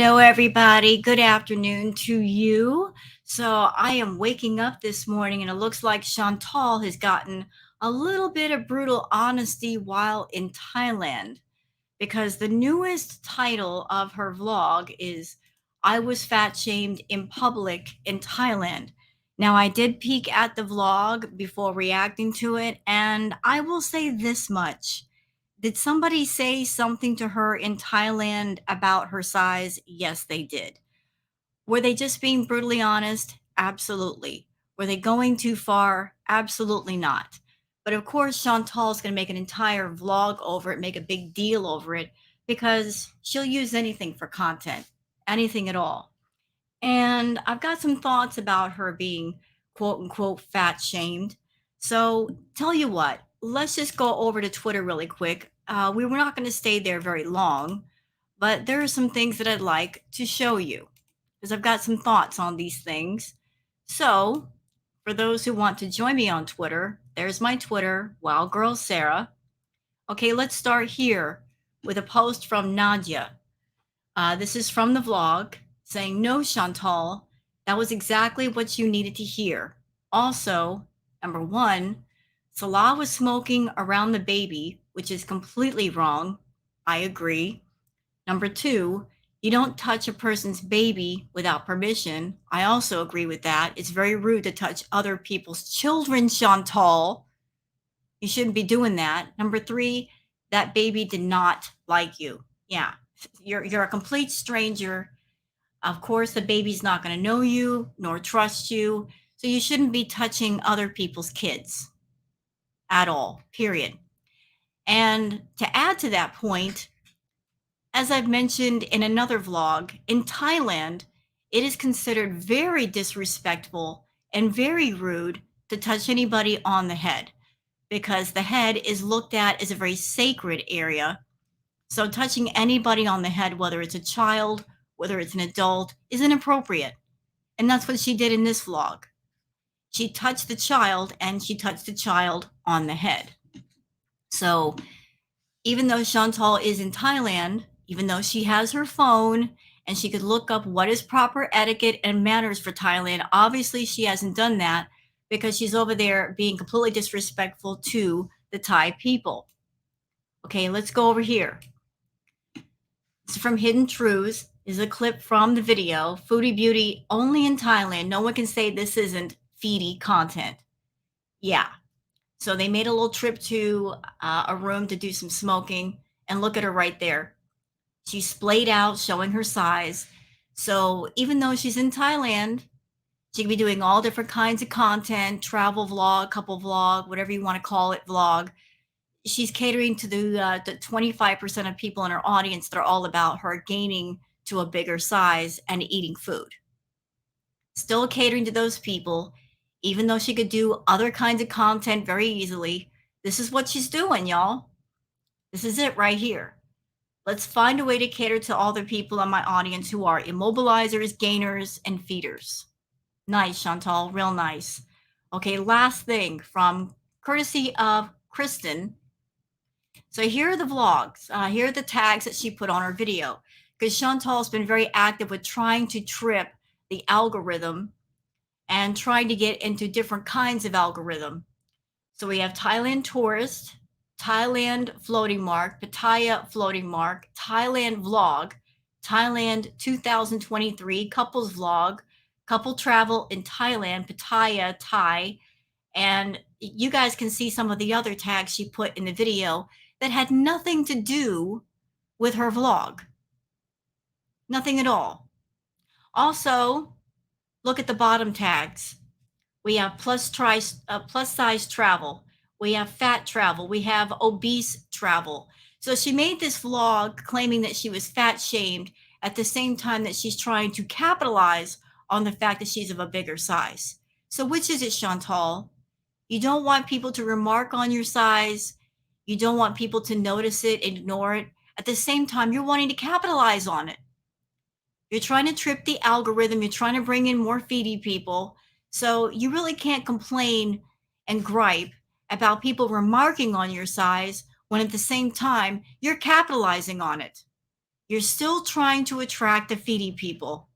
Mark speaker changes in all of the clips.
Speaker 1: Hello, everybody. Good afternoon to you. So, I am waking up this morning, and it looks like Chantal has gotten a little bit of brutal honesty while in Thailand because the newest title of her vlog is I was fat shamed in public in Thailand. Now, I did peek at the vlog before reacting to it, and I will say this much. Did somebody say something to her in Thailand about her size? Yes, they did. Were they just being brutally honest? Absolutely. Were they going too far? Absolutely not. But of course, Chantal's going to make an entire vlog over it, make a big deal over it, because she'll use anything for content, anything at all. And I've got some thoughts about her being quote unquote fat shamed. So, tell you what, let's just go over to Twitter really quick. We were not going to stay there very long, but there are some things that I'd like to show you because I've got some thoughts on these things. So, for those who want to join me on Twitter, there's my Twitter, Wow Girl Sarah. Okay, let's start here with a post from Nadia. This is from the vlog saying, no, Chantal, that was exactly what you needed to hear. Also, number one, Salah was smoking around the baby, which is completely wrong. I agree. Number two, you don't touch a person's baby without permission. I also agree with that. It's very rude to touch other people's children, Chantal. You shouldn't be doing that. Number three, that baby did not like you. Yeah, you're a complete stranger. Of course, the baby's not going to know you nor trust you. So you shouldn't be touching other people's kids at all, period. And to add to that point, as I've mentioned in another vlog, in Thailand, it is considered very disrespectful and very rude to touch anybody on the head because the head is looked at as a very sacred area. So touching anybody on the head, whether it's a child, whether it's an adult, is inappropriate. And that's what she did in this vlog. She touched the child and she touched the child on the head. So even though Chantal is in Thailand, even though she has her phone and she could look up what is proper etiquette and manners for Thailand, obviously she hasn't done that because she's over there being completely disrespectful to the Thai people. Okay, let's go over here. It's from Hidden Truths. Is a clip from the video. Foodie Beauty only in Thailand. No one can say this isn't feedy content. Yeah. So they made a little trip to a room to do some smoking, and look at her right there. She's splayed out, showing her size. So even though she's in Thailand, she could be doing all different kinds of content, travel vlog, couple vlog, whatever you want to call it, vlog. She's catering to the 25% of people in her audience that are all about her gaining to a bigger size and eating food. Still catering to those people, even though she could do other kinds of content very easily. This is what she's doing, y'all. This is it right here. Let's find a way to cater to all the people in my audience who are immobilizers, gainers, and feeders. Nice, Chantal, real nice. Okay, last thing from courtesy of Kristen. So here are the vlogs. Here are the tags that she put on her video. Because Chantal's been very active with trying to trip the algorithm and trying to get into different kinds of algorithm. So we have Thailand tourist, Thailand floating mark, Pattaya floating mark, Thailand vlog, Thailand 2023 couples vlog, couple travel in Thailand, Pattaya, Thai, and you guys can see some of the other tags she put in the video that had nothing to do with her vlog. Nothing at all. Also, look at the bottom tags. We have plus size travel. We have fat travel. We have obese travel. So she made this vlog claiming that she was fat shamed at the same time that she's trying to capitalize on the fact that she's of a bigger size. So which is it, Chantal? You don't want people to remark on your size. You don't want people to notice it, ignore it. At the same time, you're wanting to capitalize on it. You're trying to trip the algorithm. You're trying to bring in more feedy people. So you really can't complain and gripe about people remarking on your size when at the same time you're capitalizing on it. You're still trying to attract the feedy people,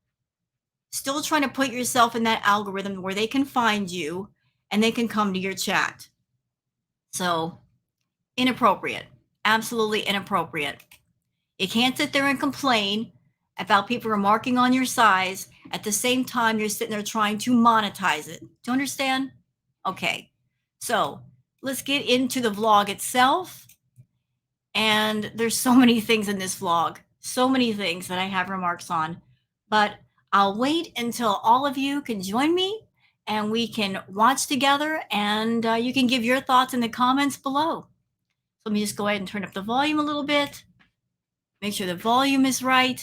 Speaker 1: still trying to put yourself in that algorithm where they can find you and they can come to your chat. So, inappropriate. Absolutely inappropriate. You can't sit there and complain about people remarking on your size at the same time you're sitting there trying to monetize it. Do you understand? Okay. So, let's get into the vlog itself. And there's so many things in this vlog, so many things that I have remarks on. But I'll wait until all of you can join me and we can watch together, and you can give your thoughts in the comments below. So let me just go ahead and turn up the volume a little bit. Make sure the volume is right.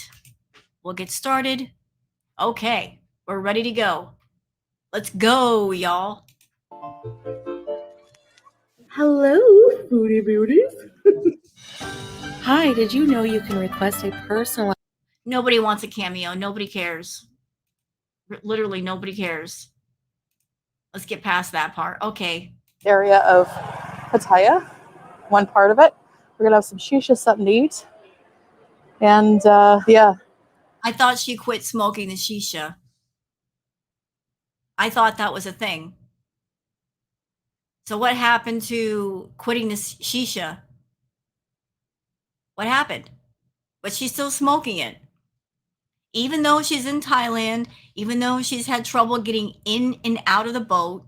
Speaker 1: We'll get started. Okay, we're ready to go. Let's go, y'all.
Speaker 2: Hello, foodie beauties. Hi, did you know you can request a personalized...
Speaker 1: Nobody wants a cameo. Nobody cares. Literally, nobody cares. Let's get past that part. Okay.
Speaker 3: Area of Pattaya, one part of it. We're gonna have some shisha, something to eat, and yeah.
Speaker 1: I thought she quit smoking the shisha. I thought that was a thing. So what happened to quitting the shisha? What happened? But she's still smoking it. Even though she's in Thailand, even though she's had trouble getting in and out of the boat,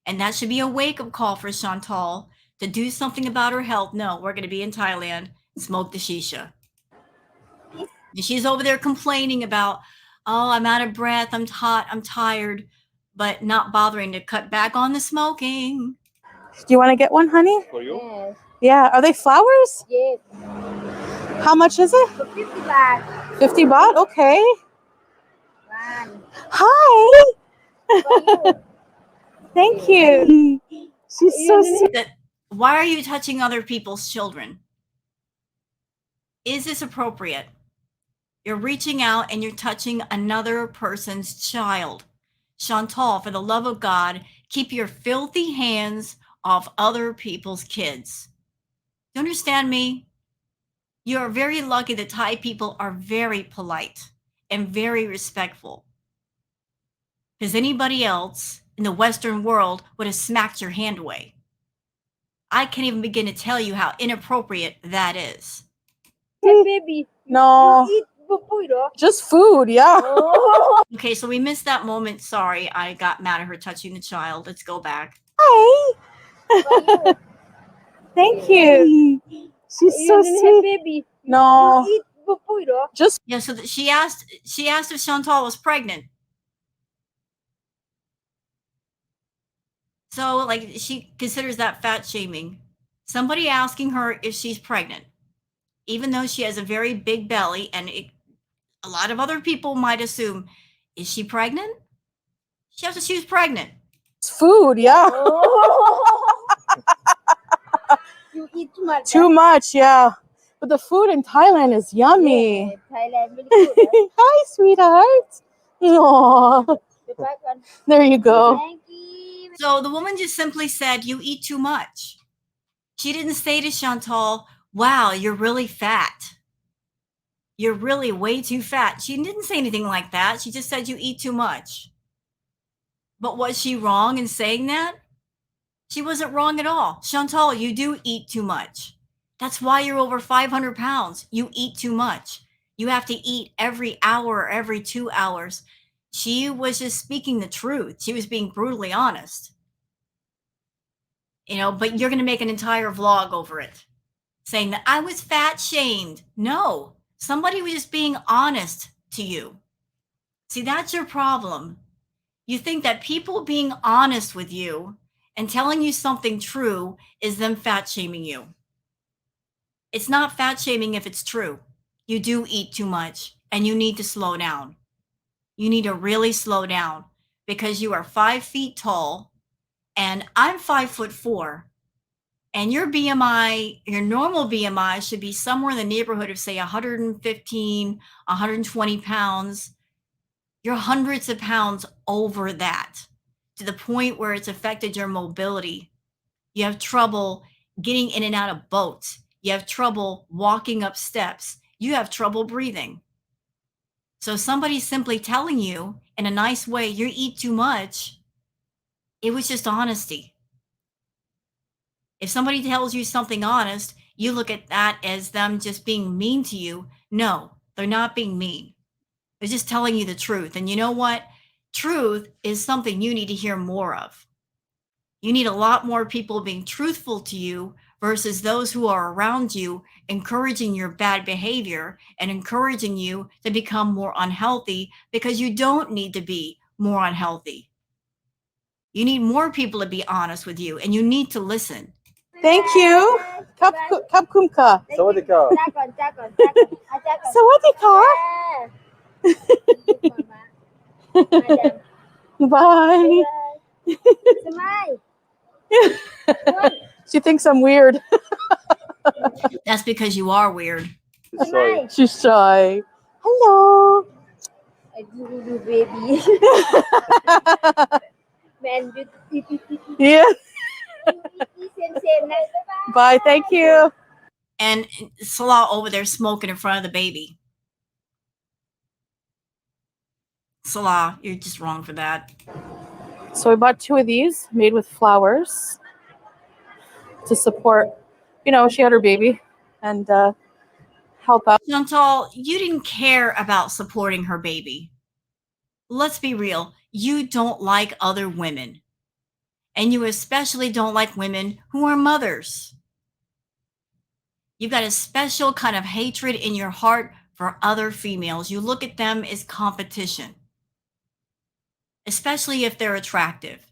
Speaker 1: and that should be a wake-up call for Chantal to do something about her health. No, we're going to be in Thailand and smoke the shisha. And she's over there complaining about, oh, I'm out of breath, I'm hot, I'm tired, but not bothering to cut back on the smoking.
Speaker 3: Do you want to get one, honey?
Speaker 4: For you?
Speaker 5: Yes.
Speaker 3: Yeah. Are they flowers?
Speaker 5: Yes.
Speaker 3: How much is it?
Speaker 5: 50 baht.
Speaker 3: 50 baht. Okay.
Speaker 5: One.
Speaker 3: Hi.
Speaker 5: For you.
Speaker 3: Thank you. She's so sweet.
Speaker 1: Why are you touching other people's children? Is this appropriate? You're reaching out and you're touching another person's child. Chantal, for the love of God, keep your filthy hands off other people's kids. You understand me? You're very lucky that Thai people are very polite and very respectful. Because anybody else in the Western world would have smacked your hand away. I can't even begin to tell you how inappropriate that is.
Speaker 5: Hey, baby.
Speaker 3: No.
Speaker 5: You eat food, huh?
Speaker 3: Just food, yeah.
Speaker 5: Oh.
Speaker 1: Okay, so we missed that moment. Sorry, I got mad at her touching the child. Let's go back.
Speaker 3: Hi.
Speaker 5: For you.
Speaker 3: Thank you. She's
Speaker 5: You
Speaker 3: so
Speaker 5: didn't
Speaker 3: sweet.
Speaker 5: have baby.
Speaker 3: No.
Speaker 5: You eat food, huh?
Speaker 3: Just
Speaker 1: Yeah, so she asked if Chantal was pregnant. So, like, she considers that fat shaming. Somebody asking her if she's pregnant, even though she has a very big belly, and a lot of other people might assume, is she pregnant? She has to, she was pregnant.
Speaker 3: food, yeah.
Speaker 5: Oh. You eat too much.
Speaker 3: Too much, yeah. But the food in Thailand is yummy.
Speaker 5: Yeah, Thailand very good. Huh?
Speaker 3: Hi, sweetheart. Aww. There you go.
Speaker 5: Thank you.
Speaker 1: So the woman just simply said, you eat too much. She didn't say to Chantal, wow, you're really fat. You're really way too fat. She didn't say anything like that. She just said, you eat too much. But was she wrong in saying that? She wasn't wrong at all. Chantal, you do eat too much. That's why you're over 500 pounds. You eat too much. You have to eat every hour or every 2 hours. She was just speaking the truth. She was being brutally honest. You know, but you're going to make an entire vlog over it, saying that I was fat shamed. No, somebody was just being honest to you. See, that's your problem. You think that people being honest with you and telling you something true is them fat shaming you. It's not fat shaming if it's true. You do eat too much and you need to slow down. You need to really slow down because you are 5 feet tall and I'm 5'4". And your BMI, your normal BMI should be somewhere in the neighborhood of say 115, 120 pounds. You're hundreds of pounds over that, to the point where it's affected your mobility. You have trouble getting in and out of boats. You have trouble walking up steps. you have trouble breathing. So somebody simply telling you in a nice way, you eat too much, it was just honesty. If somebody tells you something honest, you look at that as them just being mean to you. No, they're not being mean. They're just telling you the truth. And you know what? Truth is something you need to hear more of. You need a lot more people being truthful to you versus those who are around you encouraging your bad behavior and encouraging you to become more unhealthy because you don't need to be more unhealthy. You need more people to be honest with you and you need to listen.
Speaker 3: Thank you. Kap kumka.
Speaker 5: Sawadika.
Speaker 3: Sawadika. Bye.
Speaker 5: Smile.
Speaker 3: She thinks I'm weird.
Speaker 1: That's because you are weird.
Speaker 5: Smile.
Speaker 3: She's shy. Hello.
Speaker 5: I do baby. Man,
Speaker 3: Yeah.
Speaker 5: same.
Speaker 3: Bye. Thank you.
Speaker 1: And Salah over there smoking in front of the baby. Salah, you're just wrong for that.
Speaker 3: So I bought 2 of these made with flowers to support, she had her baby and help out.
Speaker 1: Chantal, you didn't care about supporting her baby. Let's be real. You don't like other women. And you especially don't like women who are mothers. You've got a special kind of hatred in your heart for other females. You look at them as competition, especially if they're attractive.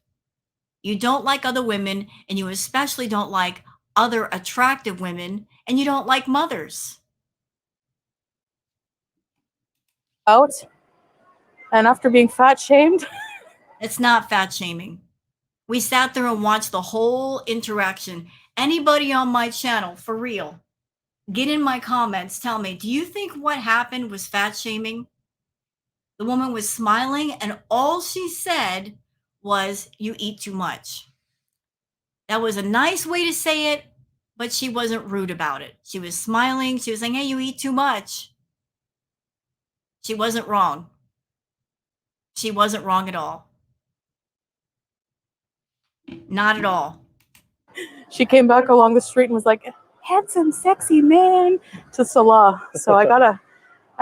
Speaker 1: You don't like other women, and you especially don't like other attractive women, and you don't like mothers.
Speaker 3: Out. And after being fat shamed,
Speaker 1: It's not fat shaming. We sat there and watched the whole interaction. Anybody on my channel, for real, get in my comments, tell me, do you think what happened was fat shaming? The woman was smiling, and all she said was, "You eat too much." That was a nice way to say it, but she wasn't rude about it. She was smiling. She was saying, "Hey, you eat too much." She wasn't wrong. She wasn't wrong at all. Not at all.
Speaker 3: she came back along the street and was like, handsome, sexy man to Salah. So I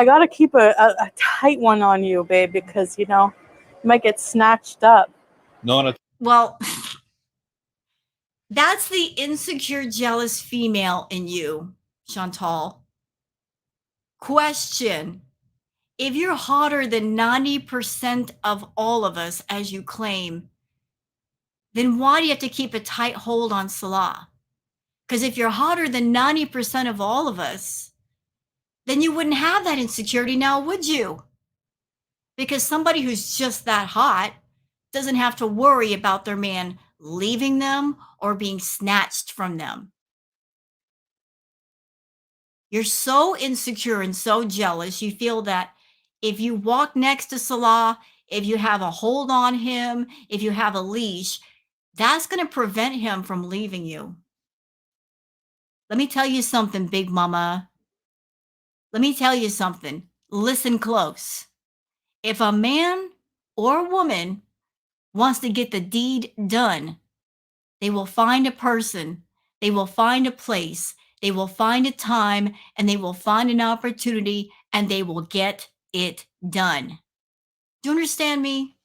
Speaker 3: gotta keep a tight one on you, babe, because you might get snatched up.
Speaker 4: No,
Speaker 1: Well, that's the insecure, jealous female in you, Chantal. Question: if you're hotter than 90% of all of us, as you claim, then why do you have to keep a tight hold on Salah? Because if you're hotter than 90% of all of us, then you wouldn't have that insecurity now, would you? Because somebody who's just that hot doesn't have to worry about their man leaving them or being snatched from them. You're so insecure and so jealous, you feel that if you walk next to Salah, if you have a hold on him, if you have a leash, that's going to prevent him from leaving you. Let me tell you something, Big Mama. Let me tell you something. Listen close. If a man or woman wants to get the deed done, they will find a person, they will find a place, they will find a time, and they will find an opportunity, and they will get it done. Do you understand me?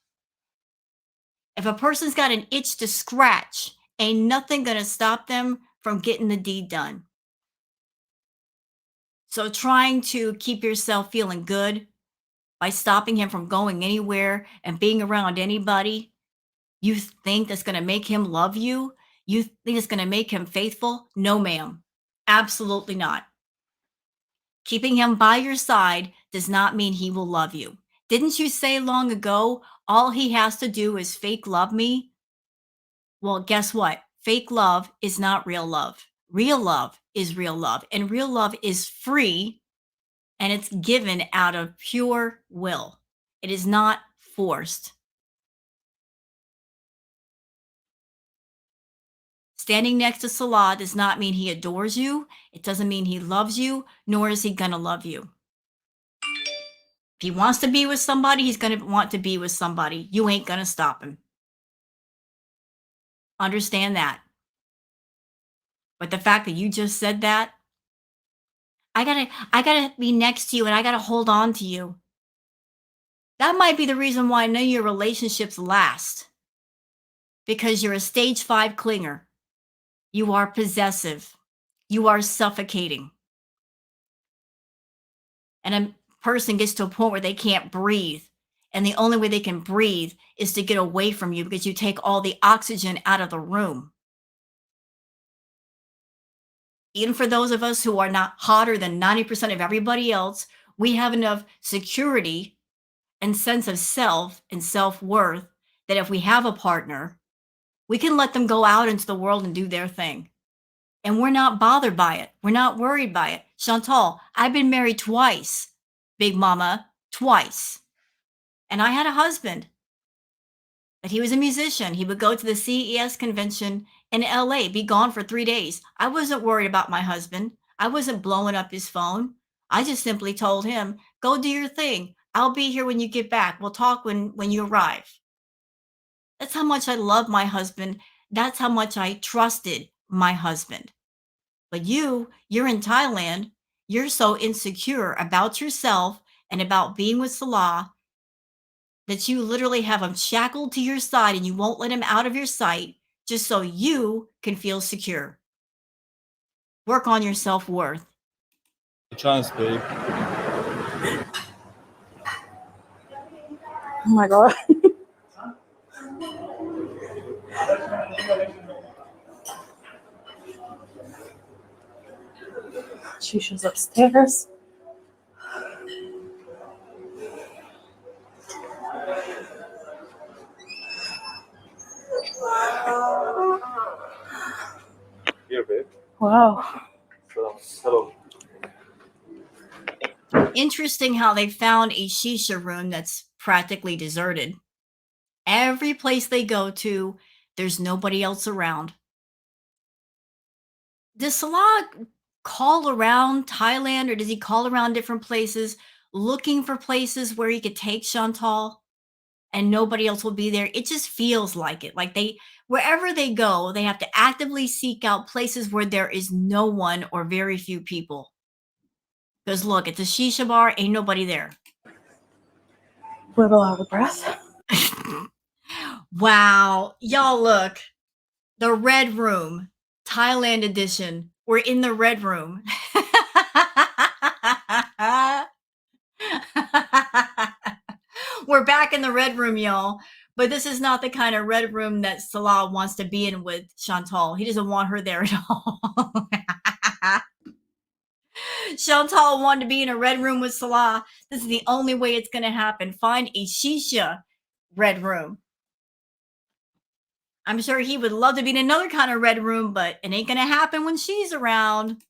Speaker 1: If a person's got an itch to scratch, ain't nothing going to stop them from getting the deed done. So trying to keep yourself feeling good by stopping him from going anywhere and being around anybody, you think that's going to make him love you? You think it's going to make him faithful? No, ma'am. Absolutely not. Keeping him by your side does not mean he will love you. Didn't you say long ago, all he has to do is fake love me? Well, guess what? Fake love is not real love. Real love is real love, and real love is free, and it's given out of pure will. It is not forced. standing next to Salah does not mean he adores you. It doesn't mean he loves you, nor is he going to love you. If he wants to be with somebody, he's going to want to be with somebody. You ain't going to stop him. Understand that. But the fact that you just said that, I gotta be next to you and I gotta hold on to you. That might be the reason why none of your relationships last. Because you're a stage 5 clinger. You are possessive. You are suffocating. And a person gets to a point where they can't breathe. And the only way they can breathe is to get away from you because you take all the oxygen out of the room. Even for those of us who are not hotter than 90% of everybody else, we have enough security and sense of self and self-worth that if we have a partner, we can let them go out into the world and do their thing. And we're not bothered by it. We're not worried by it. Chantal, I've been married twice, Big Mama, twice. And I had a husband, but he was a musician. He would go to the CES convention in LA, be gone for 3 days. I wasn't worried about my husband. I wasn't blowing up his phone. I just simply told him, go do your thing. I'll be here when you get back. We'll talk when you arrive. That's how much I love my husband. That's how much I trusted my husband. But you're in Thailand. You're so insecure about yourself and about being with Salah that you literally have him shackled to your side and you won't let him out of your sight just so you can feel secure. Work on your self-worth.
Speaker 4: Chance, babe.
Speaker 3: Oh my God. Shisha's upstairs.
Speaker 4: Here, babe.
Speaker 3: Wow.
Speaker 4: Hello.
Speaker 1: Interesting how they found a shisha room that's practically deserted. Every place they go to, there's nobody else around. Does Salah call around Thailand or does he call around different places looking for places where he could take Chantal and nobody else will be there? It just feels like it. Like wherever they go, they have to actively seek out places where there is no one or very few people. Because look, it's a shisha bar, ain't nobody there.
Speaker 3: Little out of breath.
Speaker 1: Wow. Y'all look. The Red Room, Thailand edition. We're in the Red Room. We're back in the Red Room, y'all. But this is not the kind of Red Room that Salah wants to be in with Chantal. He doesn't want her there at all. Chantal wanted to be in a Red Room with Salah. This is the only way it's going to happen. Find a shisha Red Room. I'm sure he would love to be in another kind of Red Room, but it ain't going to happen when she's around.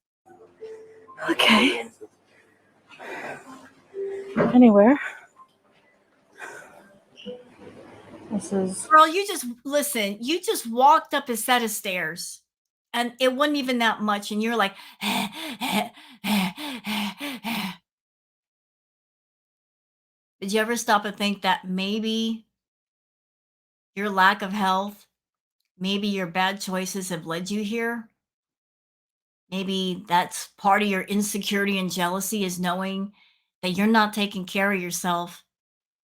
Speaker 3: Okay. Anywhere. This is.
Speaker 1: Girl, you just walked up a set of stairs and it wasn't even that much. And you're like, did you ever stop and think that maybe your lack of health, maybe your bad choices have led you here? Maybe that's part of your insecurity and jealousy is knowing that you're not taking care of yourself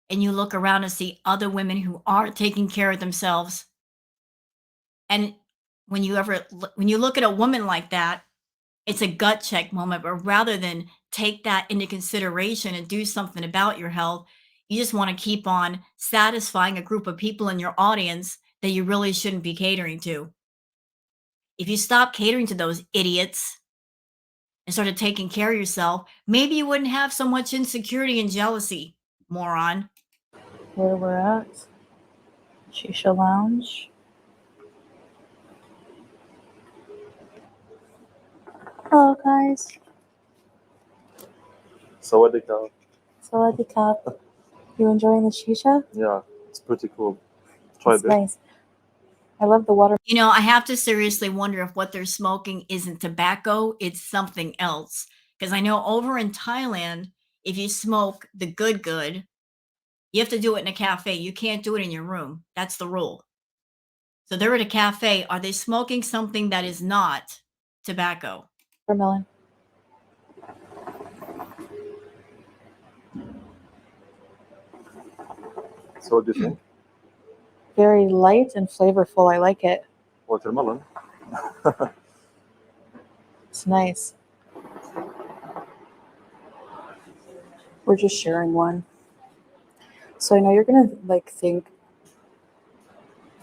Speaker 1: and you look around and see other women who aren't taking care of themselves. And when you look at a woman like that, it's a gut check moment, but rather than take that into consideration and do something about your health, you just want to keep on satisfying a group of people in your audience that you really shouldn't be catering to. If you stop catering to those idiots and started taking care of yourself, maybe you wouldn't have so much insecurity and jealousy, moron.
Speaker 3: Where we're at. Shisha Lounge. Hello, guys.
Speaker 4: Sawadee.
Speaker 3: Sawadee Cup. You enjoying the shisha?
Speaker 4: Yeah, it's pretty cool. Try
Speaker 3: It's
Speaker 4: this.
Speaker 3: nice. I love the water.
Speaker 1: You know, I have to seriously wonder if what they're smoking isn't tobacco, it's something else. Because I know over in Thailand, if you smoke the good, you have to do it in a cafe. You can't do it in your room. That's the rule. So they're at a cafe. Are they smoking something that is not tobacco?
Speaker 3: Watermelon.
Speaker 4: So what do you think?
Speaker 3: Very light and flavorful. I like it.
Speaker 4: Watermelon.
Speaker 3: It's nice. We're just sharing one. So I know you're gonna like think,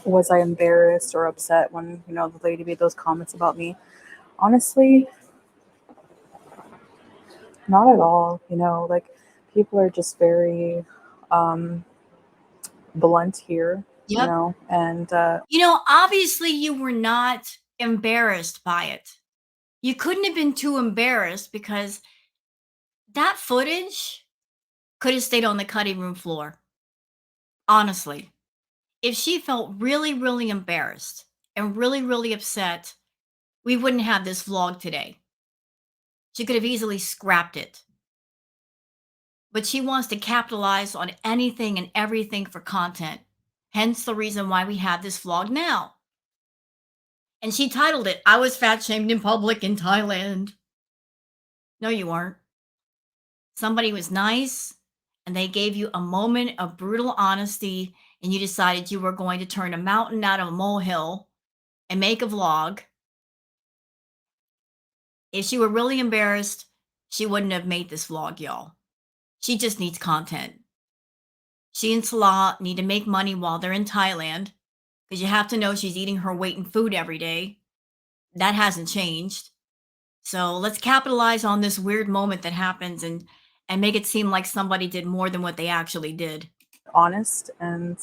Speaker 3: was I embarrassed or upset when, you know, the lady made those comments about me? Honestly, not at all. You know, like people are just very blunt here, you
Speaker 1: Yep.
Speaker 3: know, and
Speaker 1: You know, obviously you were not embarrassed by it. You couldn't have been too embarrassed because that footage could have stayed on the cutting room floor. Honestly, if she felt really, really embarrassed and really, really upset, we wouldn't have this vlog today. She could have easily scrapped it. But she wants to capitalize on anything and everything for content. Hence the reason why we have this vlog now. And she titled it, I was fat shamed in public in Thailand. No, you weren't. Somebody was nice and they gave you a moment of brutal honesty, and you decided you were going to turn a mountain out of a molehill and make a vlog. If she were really embarrassed, she wouldn't have made this vlog, y'all. She just needs content. She and Salah need to make money while they're in Thailand, because you have to know she's eating her weight in food every day. That hasn't changed. So let's capitalize on this weird moment that happens and make it seem like somebody did more than what they actually did.
Speaker 3: honest, and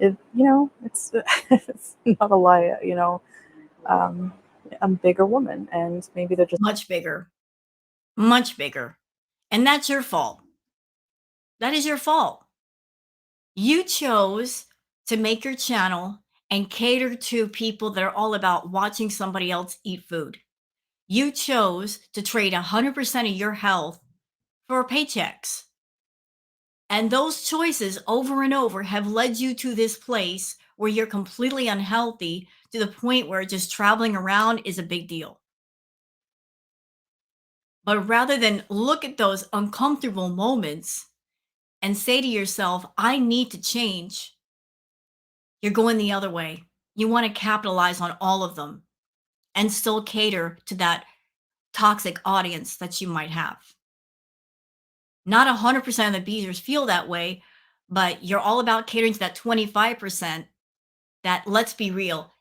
Speaker 3: it, you know, it's it's not a lie. You know, um, I'm a bigger woman, and maybe they're just
Speaker 1: Much bigger. Much bigger. And that's your fault. That is your fault. You chose to make your channel and cater to people that are all about watching somebody else eat food. You chose to trade 100% of your health for paychecks. And those choices over and over have led you to this place where you're completely unhealthy to the point where just traveling around is a big deal. But rather than look at those uncomfortable moments and say to yourself, I need to change, you're going the other way. You want to capitalize on all of them and still cater to that toxic audience that you might have. Not 100% of the beaters feel that way, but you're all about catering to that 25% that, let's be real,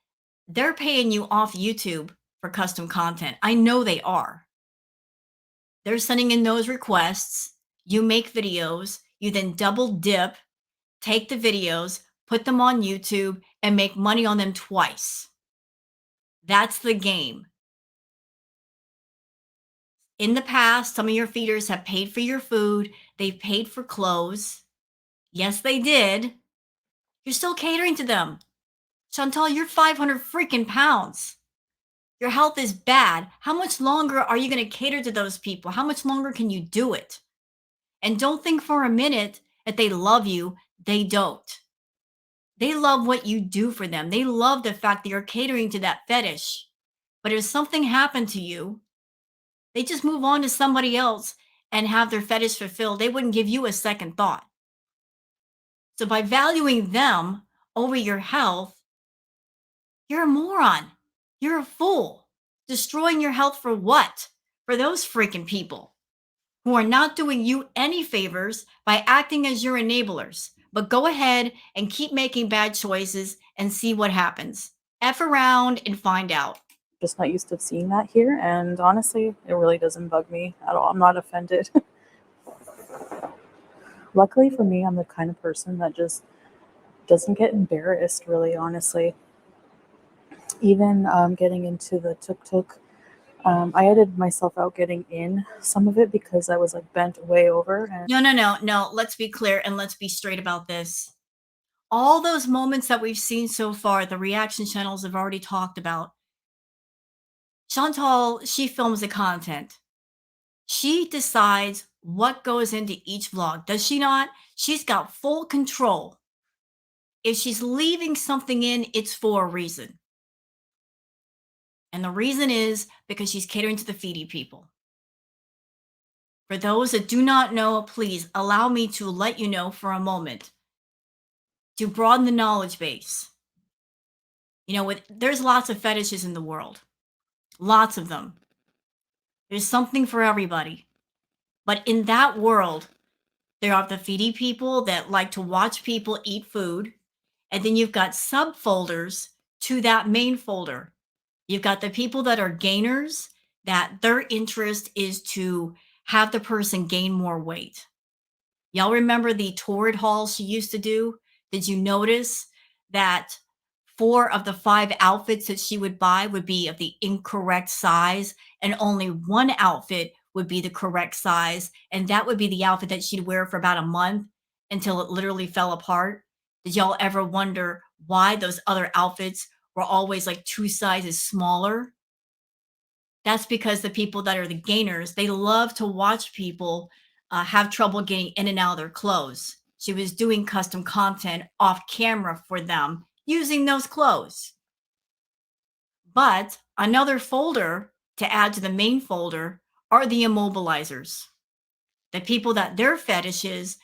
Speaker 1: they're paying you off YouTube for custom content. I know they are. They're sending in those requests. You make videos, you then double dip, take the videos, put them on YouTube, and make money on them twice. That's the game. In the past, some of your feeders have paid for your food, they've paid for clothes. Yes, they did. You're still catering to them. Chantal, you're 500 freaking pounds. Your health is bad. How much longer are you going to cater to those people? How much longer can you do it? And don't think for a minute that they love you. They don't. They love what you do for them. They love the fact that you're catering to that fetish. But if something happened to you, they just move on to somebody else and have their fetish fulfilled. They wouldn't give you a second thought. So by valuing them over your health, you're a moron. You're a fool. Destroying your health for what? For those freaking people who are not doing you any favors by acting as your enablers. But go ahead and keep making bad choices and see what happens. F around and find out.
Speaker 3: just not used to seeing that here. And honestly, it really doesn't bug me at all. I'm not offended. Luckily for me, I'm the kind of person that just doesn't get embarrassed, really, honestly. Even getting into the tuk-tuk, I edited myself out getting in some of it because I was like bent way over. And
Speaker 1: No. Let's be clear and let's be straight about this. All those moments that we've seen so far, the reaction channels have already talked about. Chantal, she films the content. She decides what goes into each vlog. Does she not? She's got full control. If she's leaving something in, it's for a reason. And the reason is because she's catering to the feedy people. For those that do not know, please allow me to let you know for a moment to broaden the knowledge base. You know, there's lots of fetishes in the world, lots of them. There's something for everybody. But in that world, there are the feedy people that like to watch people eat food. And then you've got subfolders to that main folder. You've got the people that are gainers, that their interest is to have the person gain more weight. Y'all remember the torrid hauls she used to do? Did you notice that 4 of the 5 outfits that she would buy would be of the incorrect size, and only 1 outfit would be the correct size, and that would be the outfit that she'd wear for about a month until it literally fell apart? Did y'all ever wonder why those other outfits were always like 2 sizes smaller? That's because the people that are the gainers, they love to watch people have trouble getting in and out of their clothes. She was doing custom content off camera for them using those clothes. But another folder to add to the main folder are the immobilizers, the people that their fetish is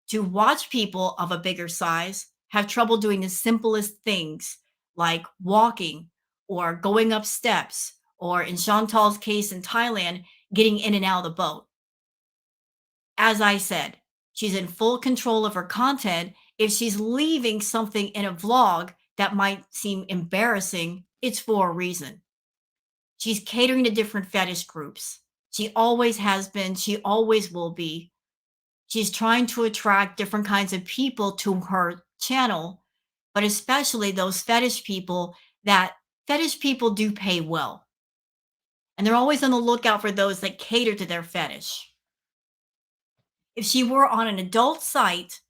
Speaker 1: to watch people of a bigger size have trouble doing the simplest things like walking or going up steps, or in Chantal's case in Thailand, getting in and out of the boat. As I said, she's in full control of her content. If she's leaving something in a vlog that might seem embarrassing, it's for a reason. She's catering to different fetish groups. She always has been, she always will be. She's trying to attract different kinds of people to her channel, but especially those fetish people. That fetish people do pay well. And they're always on the lookout for those that cater to their fetish. If she were on an adult site,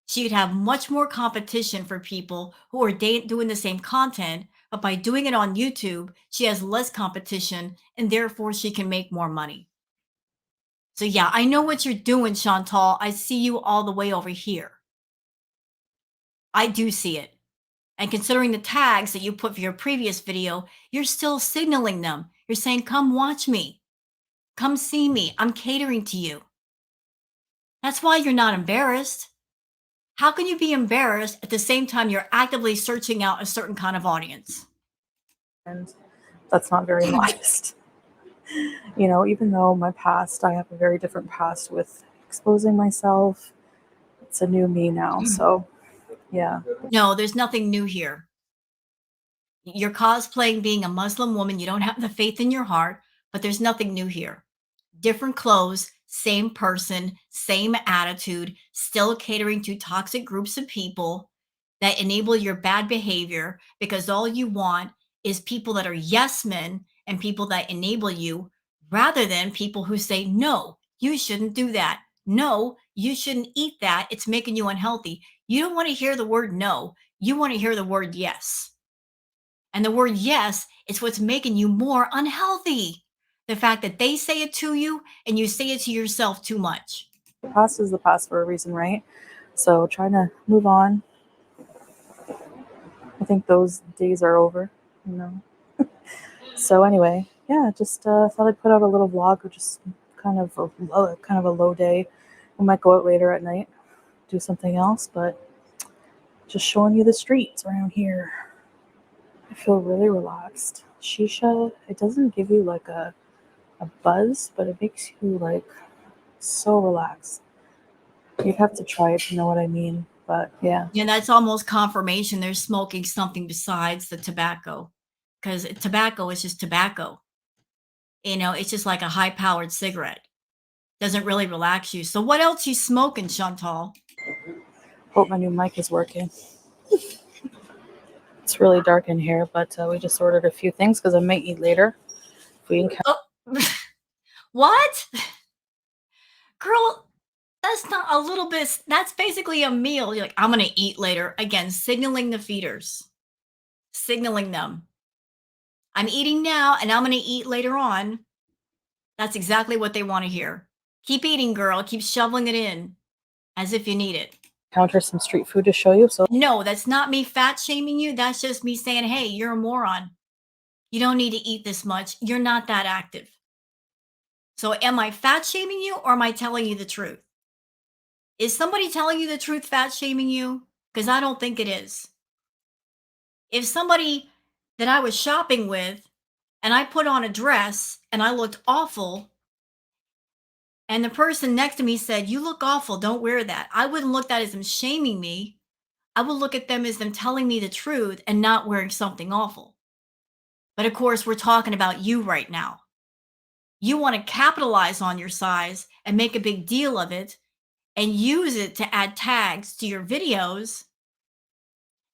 Speaker 1: she would have much more competition for people who are doing the same content, but by doing it on YouTube, she has less competition and therefore she can make more money. So yeah, I know what you're doing, Chantal. I see you all the way over here. I do see it. And considering the tags that you put for your previous video, you're still signaling them. You're saying, come watch me. Come see me. I'm catering to you. That's why you're not embarrassed. How can you be embarrassed at the same time you're actively searching out a certain kind of audience?
Speaker 3: And that's not very modest. You know, even though my past, I have a very different past with exposing myself. It's a new me now. So, yeah.
Speaker 1: No, there's nothing new here. You're cosplaying being a Muslim woman. You don't have the faith in your heart, but there's nothing new here. Different clothes, same person, same attitude, still catering to toxic groups of people that enable your bad behavior, because all you want is people that are yes men and people that enable you, rather than people who say, no, you shouldn't do that. No, you shouldn't eat that. It's making you unhealthy. You don't want to hear the word no. You want to hear the word yes. And the word yes is what's making you more unhealthy. The fact that they say it to you and you say it to yourself too much.
Speaker 3: The past is the past for a reason, right? So trying to move on. I think those days are over, you know. So anyway, yeah, just thought I'd put out a little vlog, or just kind of a low day. We might go out later at night, do something else, but just showing you the streets around here. I feel really relaxed. Shisha, it doesn't give you like a buzz, but it makes you like so relaxed. You'd have to try it to know what I mean, but yeah.
Speaker 1: Yeah, that's almost confirmation they're smoking something besides the tobacco, because tobacco is just tobacco. You know, it's just like a high-powered cigarette. Doesn't really relax you. So what else you smoking, Chantal?
Speaker 3: Hope my new mic is working. It's really dark in here, but we just ordered a few things because I might eat later. If we can
Speaker 1: Oh, what? Girl, That's not a little bit, that's basically a meal. You're like, I'm going to eat later. Again, signaling the feeders, signaling them. I'm eating now and I'm going to eat later on. That's exactly what they want to hear. Keep eating, girl. Keep shoveling it in as if you need it.
Speaker 3: Counter some street food to show you. So
Speaker 1: No, that's not me fat shaming you. That's just me saying, hey, you're a moron. You don't need to eat this much. You're not that active. So am I fat shaming you or am I telling you the truth? Is somebody telling you the truth fat shaming you? Because I don't think it is. If somebody that I was shopping with and I put on a dress and I looked awful, and the person next to me said, you look awful, don't wear that, I wouldn't look at that as them shaming me. I would look at them as them telling me the truth and not wearing something awful. But of course, we're talking about you right now. You want to capitalize on your size and make a big deal of it and use it to add tags to your videos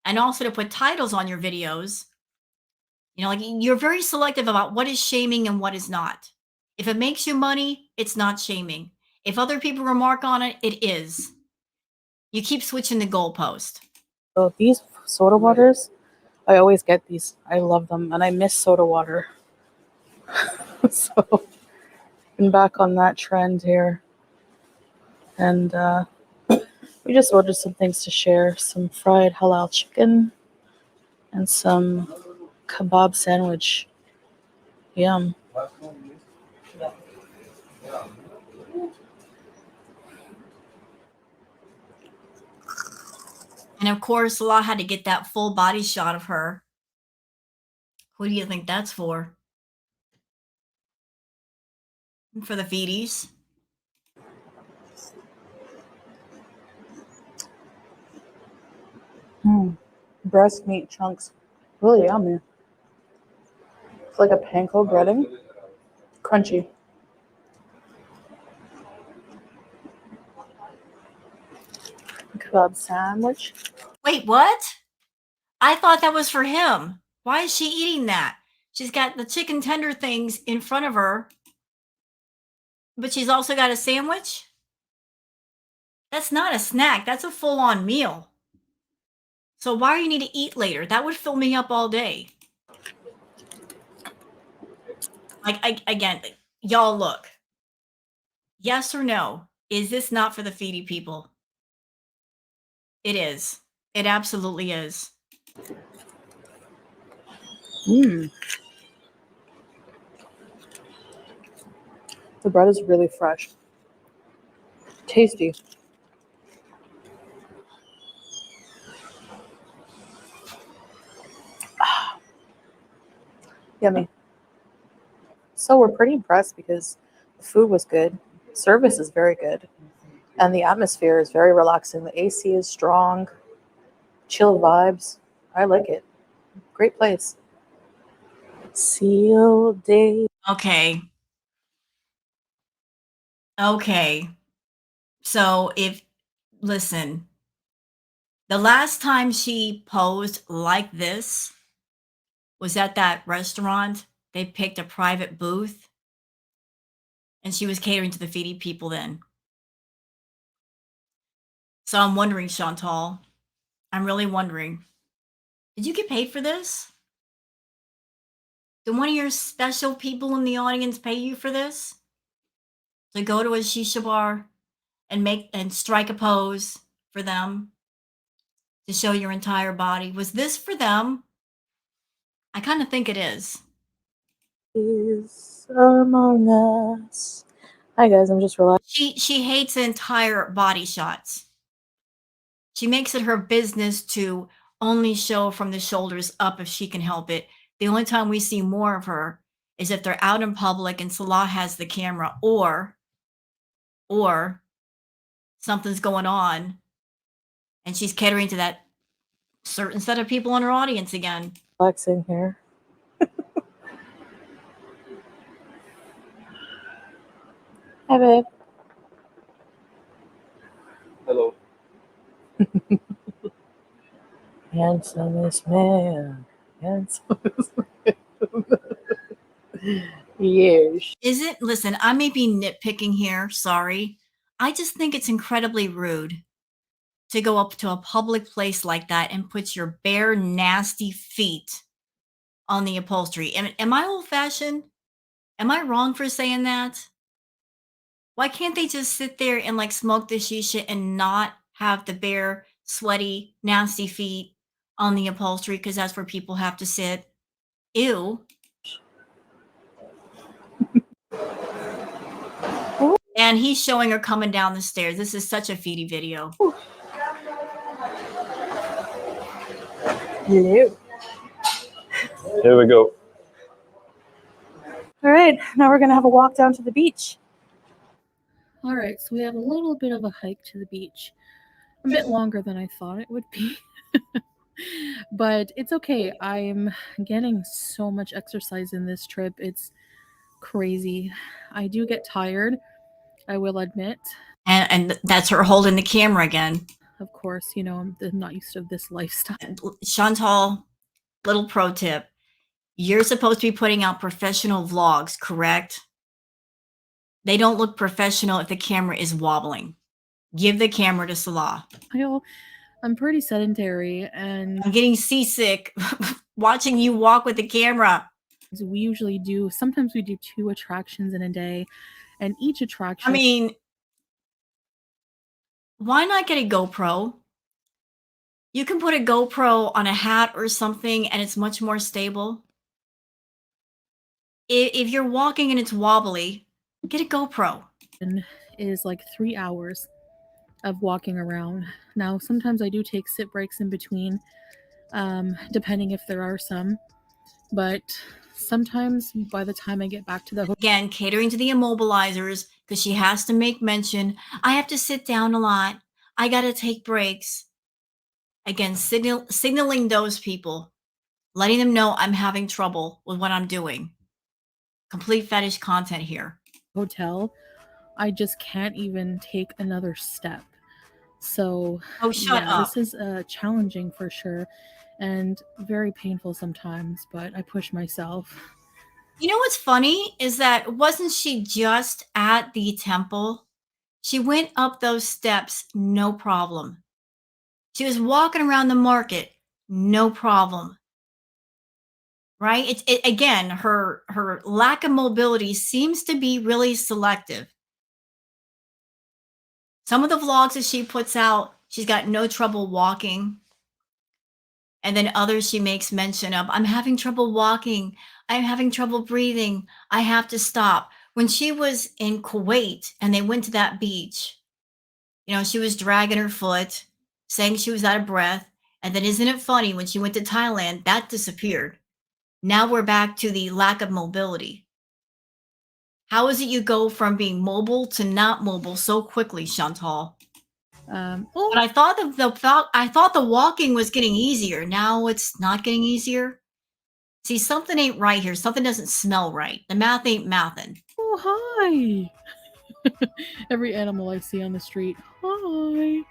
Speaker 1: and also to put titles on your videos. You know, like you're very selective about what is shaming and what is not. If it makes you money, it's not shaming. If other people remark on it, it is. You keep switching the goalpost.
Speaker 3: So these soda waters, I always get these. I love them, and I miss soda water. So, been back on that trend here, and we just ordered some things to share: some fried halal chicken and some kebab sandwich. Yum.
Speaker 1: And of course, Salah had to get that full body shot of her. Who do you think that's for? For the feedies.
Speaker 3: Breast meat chunks, really yummy. It's like a panko breading, crunchy. Kebab sandwich.
Speaker 1: Wait, what? I thought that was for him. Why is she eating that? She's got the chicken tender things in front of her, but she's also got a sandwich? That's not a snack. That's a full on meal. So why do you need to eat later? That would fill me up all day. Again, y'all look. Yes or no? Is this not for the feedy people? It is. It absolutely is.
Speaker 3: The bread is really fresh. Tasty. Yummy. So we're pretty impressed because the food was good, service is very good, and the atmosphere is very relaxing. The AC is strong, chill vibes. I like it. Great place. Seal day.
Speaker 1: Okay. Okay. So listen, the last time she posed like this was at that restaurant. They picked a private booth and she was catering to the feedy people then. So I'm wondering, Chantal, I'm really wondering, did you get paid for this? Did one of your special people in the audience pay you for this? To go to a shisha bar and strike a pose for them to show your entire body? Was this for them? I kind of think it is.
Speaker 3: Is among us. Hi guys, I'm just relaxing.
Speaker 1: She hates entire body shots. She makes it her business to only show from the shoulders up if she can help it. The only time we see more of her is if they're out in public and Salah has the camera, or something's going on and she's catering to that certain set of people in her audience again.
Speaker 3: Relaxing here. Hi babe.
Speaker 4: Hello.
Speaker 3: Handsomest man. Handsomest man. Yes.
Speaker 1: Is it? Listen, I may be nitpicking here. Sorry. I just think it's incredibly rude to go up to a public place like that and put your bare, nasty feet on the upholstery. Am I old fashioned? Am I wrong for saying that? Why can't they just sit there and like smoke the shisha and not have the bare, sweaty, nasty feet on the upholstery? Because that's where people have to sit. Ew. And he's showing her coming down the stairs. This is such a feedy video.
Speaker 3: Hello.
Speaker 4: Here we go.
Speaker 3: All right, now we're gonna have a walk down to the beach. All right, so we have a little bit of a hike to the beach. A bit longer than I thought it would be. But it's okay. I'm getting so much exercise in this trip. It's crazy. I do get tired, I will admit.
Speaker 1: And that's her holding the camera again.
Speaker 3: Of course, you know, I'm not used to this lifestyle.
Speaker 1: Chantal, little pro tip. You're supposed to be putting out professional vlogs, correct? They don't look professional if the camera is wobbling. Give the camera to Salah.
Speaker 3: I'm pretty sedentary and
Speaker 1: I'm getting seasick watching you walk with the camera.
Speaker 3: we usually do, sometimes we do 2 attractions in a day, and each attraction,
Speaker 1: I mean, why not get a GoPro? You can put a GoPro on a hat or something and it's much more stable. If you're walking and it's wobbly, get a GoPro.
Speaker 3: is like 3 hours of walking around. Now, sometimes I do take sit breaks in between, depending if there are some. But sometimes by the time I get back to the hotel,
Speaker 1: Again, catering to the immobilizers because she has to make mention. I have to sit down a lot. I got to take breaks. Again, signaling those people, letting them know I'm having trouble with what I'm doing. Complete fetish content here.
Speaker 3: I just can't even take another step. So,
Speaker 1: Oh, shut up.
Speaker 3: this is challenging for sure and very painful sometimes, but I push myself.
Speaker 1: You know what's funny is that wasn't she just at the temple? She went up those steps, no problem. She was walking around the market, no problem. Right? Again, her lack of mobility seems to be really selective. Some of the vlogs that she puts out, she's got no trouble walking. And then others she makes mention of, I'm having trouble walking. I'm having trouble breathing. I have to stop. When she was in Kuwait and they went to that beach, you know, she was dragging her foot, saying she was out of breath. And then isn't it funny when she went to Thailand, that disappeared. Now we're back to the lack of mobility. How is it you go from being mobile to not mobile so quickly, Chantal? But I thought the walking was getting easier. Now it's not getting easier. See, something ain't right here. Something doesn't smell right. The math ain't mathin'.
Speaker 3: Oh, hi. Every animal I see on the street, hi.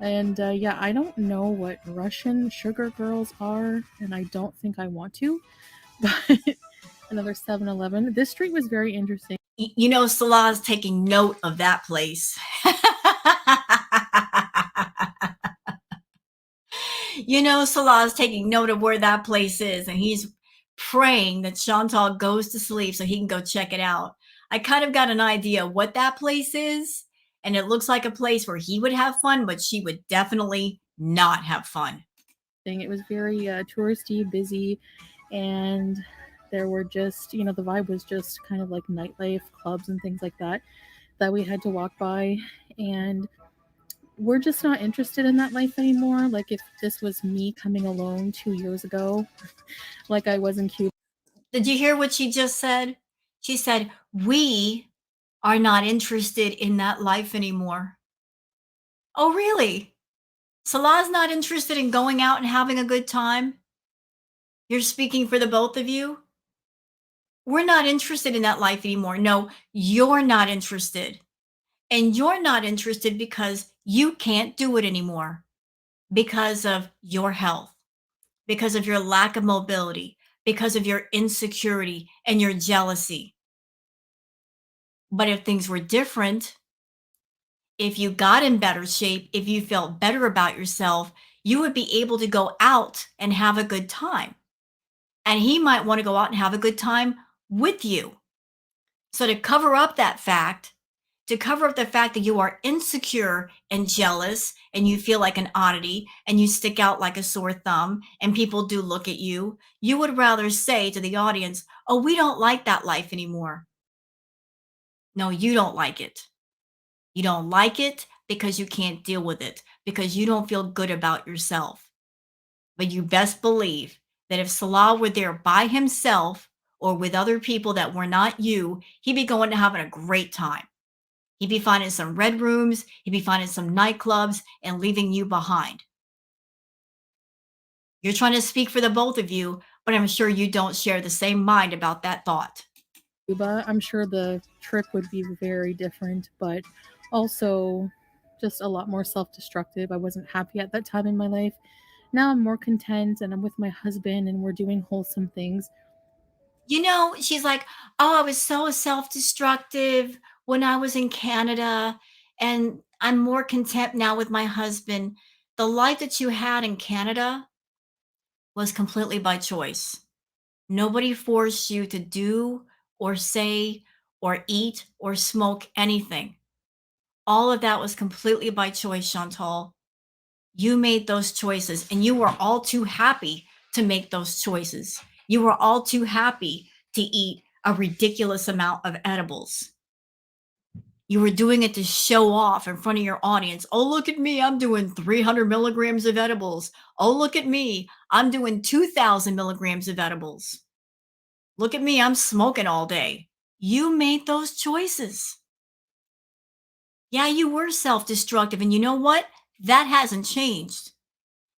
Speaker 3: And yeah, I don't know what Russian sugar girls are, and I don't think I want to. But another 7-Eleven. This street was very interesting.
Speaker 1: You know, Salah's taking note of that place. You know, Salah's taking note of where that place is, and he's praying that Chantal goes to sleep so he can go check it out. I kind of got an idea what that place is, and it looks like a place where he would have fun, but she would definitely not have fun.
Speaker 3: It was very touristy, busy, and there were just, you know, the vibe was just kind of like nightlife, clubs, and things like that we had to walk by. And we're just not interested in that life anymore. Like, if this was me coming alone 2 years ago, like I was in Cuba.
Speaker 1: Did you hear what she just said? She said, we are not interested in that life anymore. Oh, really? Salah's not interested in going out and having a good time? You're speaking for the both of you? We're not interested in that life anymore. No, you're not interested. And you're not interested because you can't do it anymore because of your health, because of your lack of mobility, because of your insecurity and your jealousy. But if things were different, if you got in better shape, if you felt better about yourself, you would be able to go out and have a good time. And he might want to go out and have a good time with you. So to cover up that fact, to cover up the fact that you are insecure and jealous and you feel like an oddity and you stick out like a sore thumb and people do look at you, you would rather say to the audience, oh, we don't like that life anymore. No, you don't like it. You don't like it because you can't deal with it, because you don't feel good about yourself. But you best believe that if Salah were there by himself or with other people that were not you, he'd be going to having a great time. He'd be finding some red rooms, he'd be finding some nightclubs and leaving you behind. You're trying to speak for the both of you, but I'm sure you don't share the same mind about that thought.
Speaker 2: Cuba, I'm sure the trip would be very different, but also just a lot more self destructive. I wasn't happy at that time in my life. Now I'm more content and I'm with my husband and we're doing wholesome things.
Speaker 1: You know, she's like, "Oh, I was so self-destructive when I was in Canada, and I'm more content now with my husband." The life that you had in Canada was completely by choice. Nobody forced you to do or say or eat or smoke anything. All of that was completely by choice, Chantal. You made those choices and you were all too happy to make those choices. You were all too happy to eat a ridiculous amount of edibles. You were doing it to show off in front of your audience. Oh, look at me. I'm doing 300 milligrams of edibles. Oh, look at me. I'm doing 2,000 milligrams of edibles. Look at me. I'm smoking all day. You made those choices. Yeah, you were self destructive. And you know what? That hasn't changed.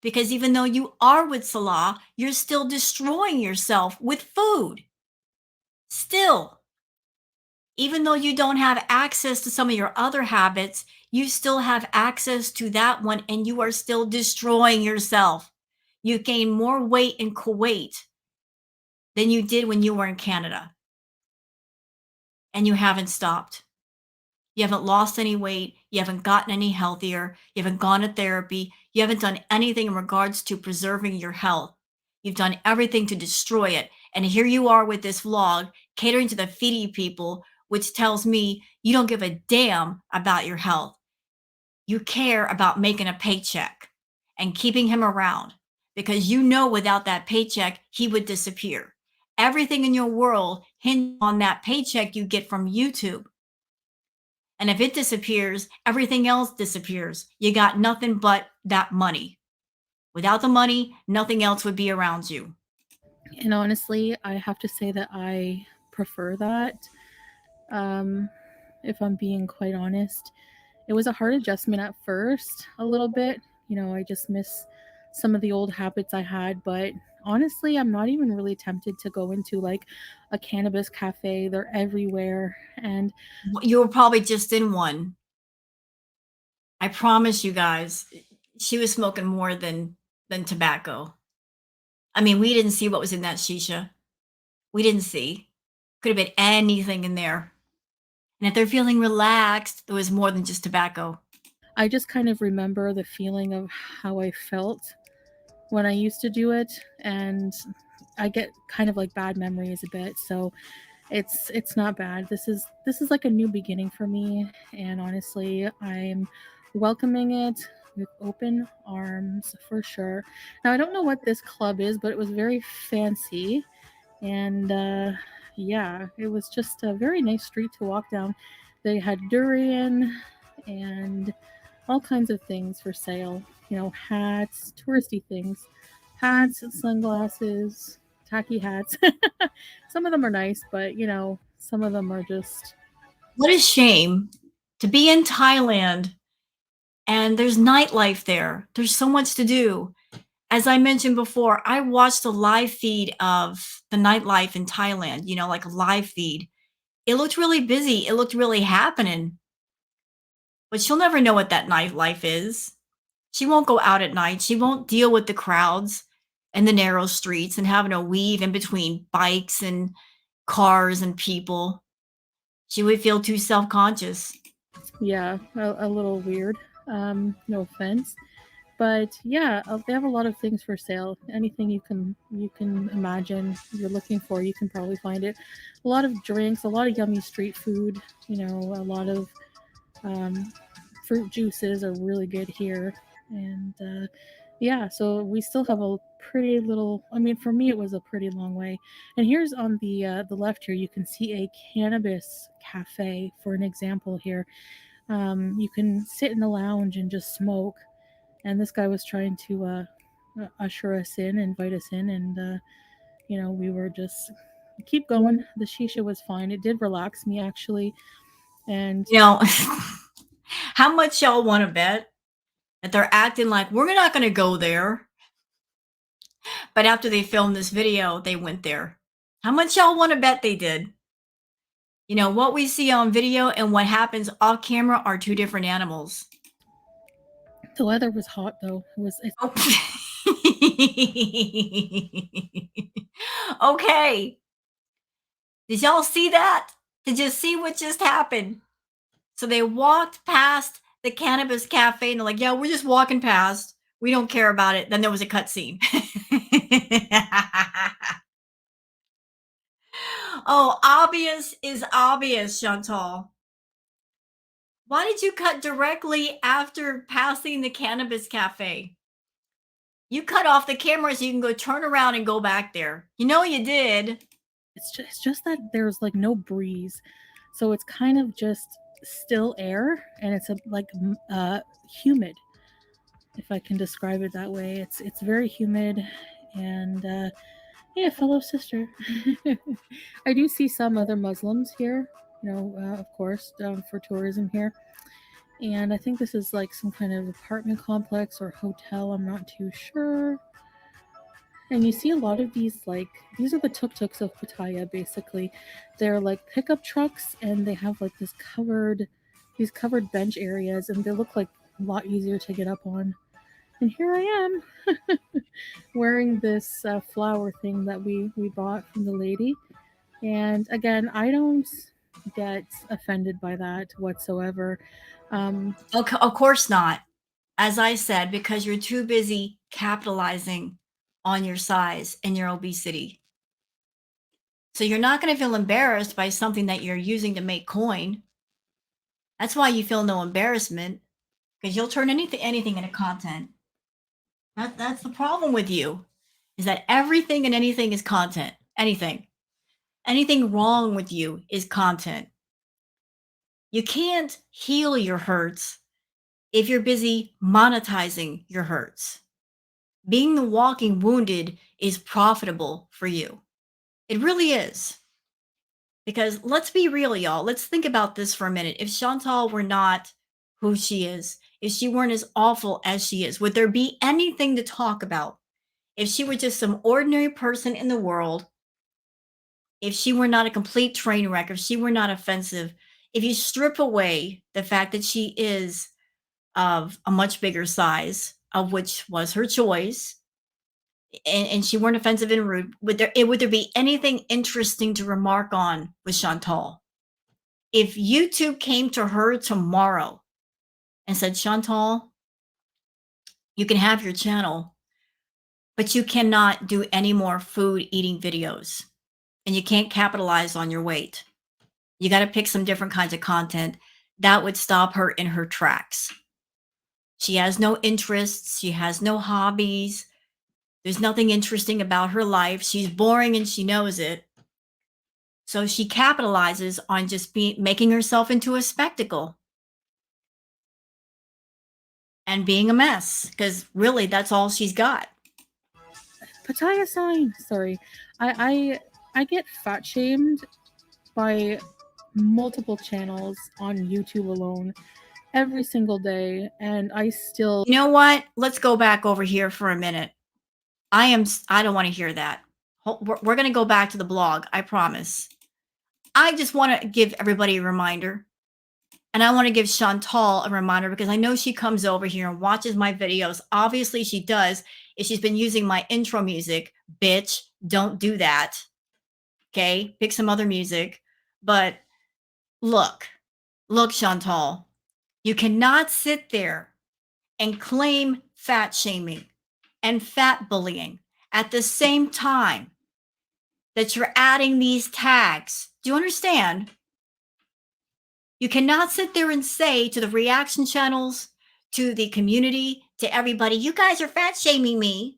Speaker 1: Because even though you are with Salah, you're still destroying yourself with food. Still, even though you don't have access to some of your other habits, you still have access to that one and you are still destroying yourself. You gain more weight in Kuwait than you did when you were in Canada, and you haven't stopped. You haven't lost any weight. You haven't gotten any healthier. You haven't gone to therapy. You haven't done anything in regards to preserving your health. You've done everything to destroy it. And here you are with this vlog catering to the feedy people, which tells me you don't give a damn about your health. You care about making a paycheck and keeping him around because you know without that paycheck, he would disappear. Everything in your world hinges on that paycheck you get from YouTube. And if it disappears, everything else disappears. You got nothing but that money. Without the money, nothing else would be around you.
Speaker 2: And honestly, I have to say that I prefer that. Um, if I'm being quite honest, it was a hard adjustment at first, a little bit. I just miss some of the old habits I had, but honestly, I'm not even really tempted to go into like a cannabis cafe. They're everywhere. And
Speaker 1: You were probably just in one. I promise you guys, she was smoking more than tobacco. I mean, we didn't see what was in that shisha. We didn't see. Could have been anything in there. And if they're feeling relaxed, there was more than just tobacco.
Speaker 2: I just kind of remember the feeling of how I felt when I used to do it, and I get kind of like bad memories a bit. So it's not bad. This is like a new beginning for me, and honestly, I'm welcoming it with open arms for sure. Now I don't know what this club is, but it was very fancy, and yeah, it was just a very nice street to walk down. They had durian and all kinds of things for sale. Hats, touristy things, hats, sunglasses, tacky hats. Some of them are nice, but some of them are just.
Speaker 1: What a shame to be in Thailand and there's nightlife there. There's so much to do. As I mentioned before, I watched a live feed of the nightlife in Thailand, like a live feed. It looked really busy. It looked really happening. But she'll never know what that nightlife is. She won't go out at night. She won't deal with the crowds and the narrow streets and having to weave in between bikes and cars and people. She would feel too self conscious.
Speaker 2: Yeah, a little weird. No offense. But yeah, they have a lot of things for sale. Anything you can imagine you're looking for, you can probably find it. A lot of drinks, a lot of yummy street food. A lot of um, fruit juices are really good here, and yeah, so we still have a pretty little. I mean, for me, it was a pretty long way. And here's on the left here, you can see a cannabis cafe for an example here. You can sit in the lounge and just smoke, and this guy was trying to usher us in, invite us in, and we were just keep going. The shisha was fine. It did relax me actually, and
Speaker 1: You know, how much y'all want to bet that they're acting like we're not going to go there? But after they filmed this video, they went there. How much y'all want to bet they did? What we see on video and what happens off camera are two different animals.
Speaker 2: the weather was hot though. It's
Speaker 1: Oh. Okay. Did y'all see that? Did you see what just happened? So they walked past the cannabis cafe and they're like, yeah, we're just walking past. We don't care about it. Then there was a cutscene. Oh, obvious is obvious, Chantal. Why did you cut directly after passing the cannabis cafe? You cut off the camera so you can go turn around and go back there. You know you did.
Speaker 2: it's just that there's like no breeze, so it's kind of just still air, and it's humid, if I can describe it that way. It's very humid, and yeah, fellow sister. I do see some other Muslims here, of course, for tourism here. And I think this is like some kind of apartment complex or hotel. I'm not too sure. And you see a lot of these are the tuk-tuks of Pattaya basically. They're like pickup trucks, and they have like these covered bench areas, and they look like a lot easier to get up on. And here I am wearing this flower thing that we bought from the lady. And again, I don't get offended by that whatsoever.
Speaker 1: Okay, of course not. As I said, because you're too busy capitalizing on your size and your obesity. So you're not going to feel embarrassed by something that you're using to make coin. That's why you feel no embarrassment, because you'll turn anything into content. That's the problem with you, is that everything and anything is content. Anything wrong with you is content. You can't heal your hurts if you're busy monetizing your hurts. Being the walking wounded is profitable for you. It really is. Because let's be real, y'all. Let's think about this for a minute. If Chantal were not who she is, if she weren't as awful as she is, would there be anything to talk about? If she were just some ordinary person in the world, if she were not a complete train wreck, if she were not offensive, if you strip away the fact that she is of a much bigger size, of which was her choice, and she weren't offensive and rude, would there be anything interesting to remark on with Chantal? If YouTube came to her tomorrow and said, Chantal, you can have your channel, but you cannot do any more food eating videos and you can't capitalize on your weight. You got to pick some different kinds of content. That would stop her in her tracks. She has no interests. She has no hobbies. There's nothing interesting about her life. She's boring and she knows it. So she capitalizes on just making herself into a spectacle and being a mess, because really that's all she's got.
Speaker 2: Pattaya sign. Sorry, I get fat shamed by multiple channels on YouTube alone every single day, and I still.
Speaker 1: You know what? Let's go back over here for a minute. I don't want to hear that. We're going to go back to the blog, I promise. I just want to give everybody a reminder. And I want to give Chantal a reminder, because I know she comes over here and watches my videos. Obviously, she does. If she's been using my intro music, bitch, don't do that. Okay? Pick some other music. But look, Look, Chantal, you cannot sit there and claim fat shaming and fat bullying at the same time that you're adding these tags. Do you understand? You cannot sit there and say to the reaction channels, to the community, to everybody, you guys are fat shaming me.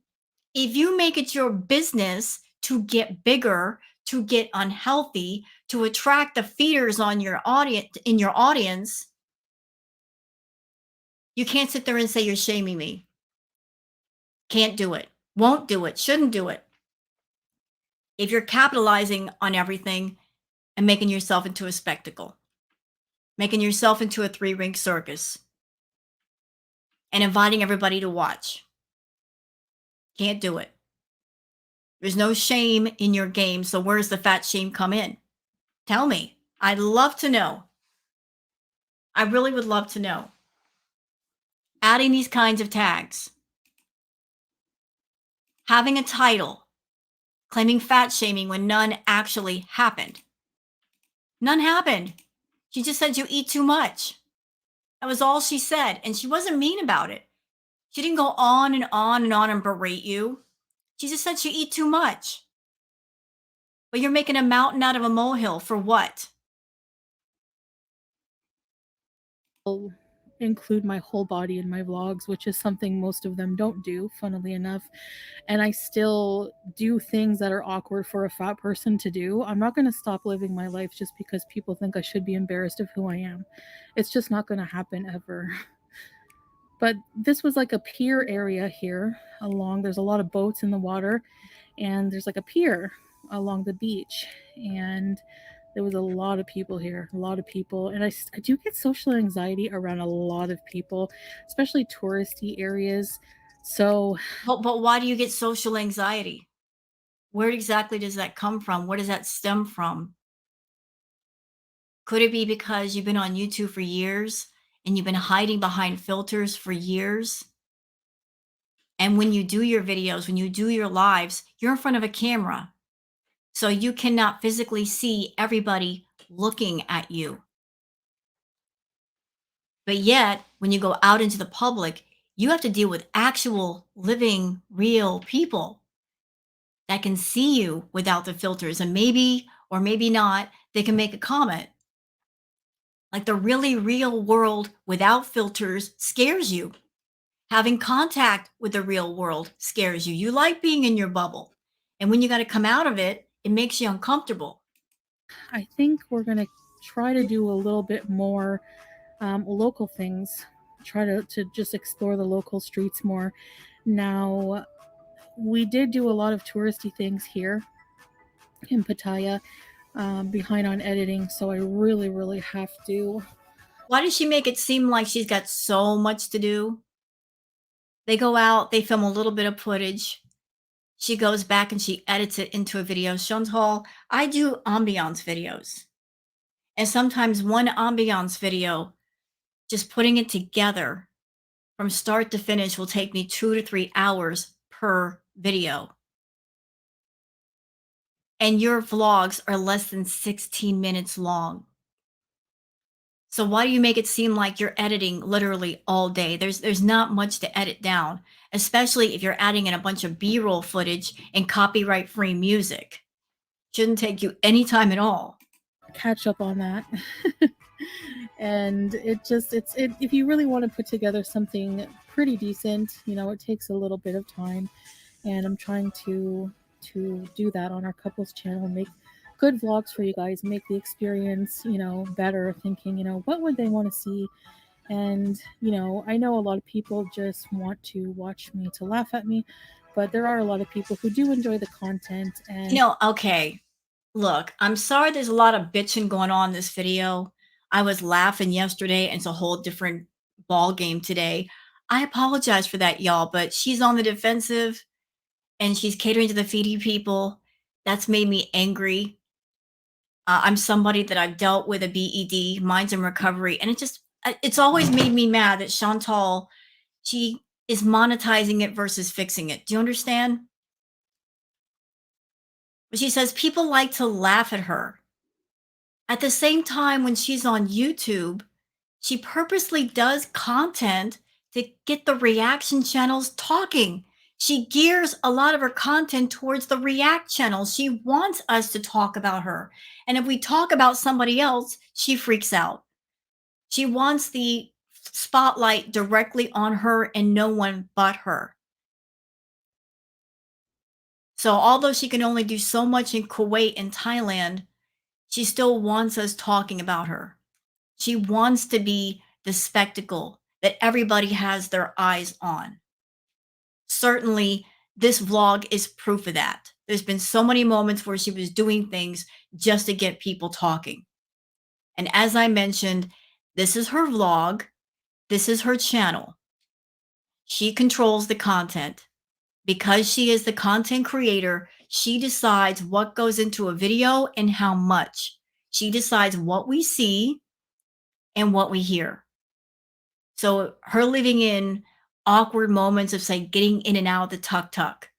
Speaker 1: If you make it your business to get bigger, to get unhealthy, to attract the feeders on your audience, you can't sit there and say you're shaming me. Can't do it. Won't do it. Shouldn't do it. If you're capitalizing on everything and making yourself into a spectacle, making yourself into a three-ring circus, and inviting everybody to watch. Can't do it. There's no shame in your game, so where's the fat shame come in? Tell me. I'd love to know. I really would love to know. Adding these kinds of tags, having a title, claiming fat shaming when none actually happened. None happened. She just said you eat too much. That was all she said, and she wasn't mean about it. She didn't go on and on and on and berate you. She just said you eat too much. But you're making a mountain out of a molehill for what?
Speaker 2: I'll include my whole body in my vlogs, which is something most of them don't do, funnily enough. And I still do things that are awkward for a fat person to do. I'm not going to stop living my life just because people think I should be embarrassed of who I am. It's just not going to happen ever. But this was like a pier area here along. There's a lot of boats in the water, and there's like a pier along the beach. And there was a lot of people here, a lot of people. And I do get social anxiety around a lot of people, especially touristy areas. So
Speaker 1: But why do you get social anxiety? Where exactly does that come from? Where does that stem from? Could it be because you've been on YouTube for years and you've been hiding behind filters for years? And when you do your videos, when you do your lives, you're in front of a camera. So you cannot physically see everybody looking at you. But yet, when you go out into the public, you have to deal with actual living, real people that can see you without the filters. And maybe, or maybe not, they can make a comment. Like the really real world without filters scares you. Having contact with the real world scares you. You like being in your bubble. And when you got to come out of it, it makes you uncomfortable.
Speaker 2: I think we're going to try to do a little bit more local things, try to just explore the local streets more. Now, we did do a lot of touristy things here in Pattaya, behind on editing, so I really, really have to.
Speaker 1: Why does she make it seem like she's got so much to do? They go out, they film a little bit of footage. She goes back and she edits it into a video. Chantal, I do ambiance videos. And sometimes one ambiance video, just putting it together from start to finish will take me 2 to 3 hours per video. And your vlogs are less than 16 minutes long. So why do you make it seem like you're editing literally all day? There's not much to edit down, especially if you're adding in a bunch of B-roll footage and copyright-free music. Shouldn't take you any time at all.
Speaker 2: Catch up on that. And if you really want to put together something pretty decent, it takes a little bit of time, and I'm trying to do that on our couples channel, make good vlogs for you guys, make the experience better, thinking what would they want to see. And I know a lot of people just want to watch me to laugh at me, but there are a lot of people who do enjoy the content. And
Speaker 1: Okay, look, I'm sorry there's a lot of bitching going on in this video. I was laughing yesterday, and it's a whole different ball game today. I apologize for that, y'all, but she's on the defensive and she's catering to the feedy people. That's made me angry. I'm somebody that I've dealt with a BED, mine's in recovery, and it's always made me mad that Chantal, she is monetizing it versus fixing it. Do you understand? But she says people like to laugh at her. At the same time, when she's on YouTube, she purposely does content to get the reaction channels talking. She gears a lot of her content towards the react channels. She wants us to talk about her. And if we talk about somebody else, she freaks out. She wants the spotlight directly on her and no one but her. So, although she can only do so much in Kuwait and Thailand, she still wants us talking about her. She wants to be the spectacle that everybody has their eyes on. Certainly, this vlog is proof of that. There's been so many moments where she was doing things just to get people talking. And as I mentioned, this is her vlog, this is her channel. She controls the content. Because she is the content creator, she decides what goes into a video and how much. She decides what we see and what we hear. So her living in awkward moments of, say, getting in and out of the tuk-tuk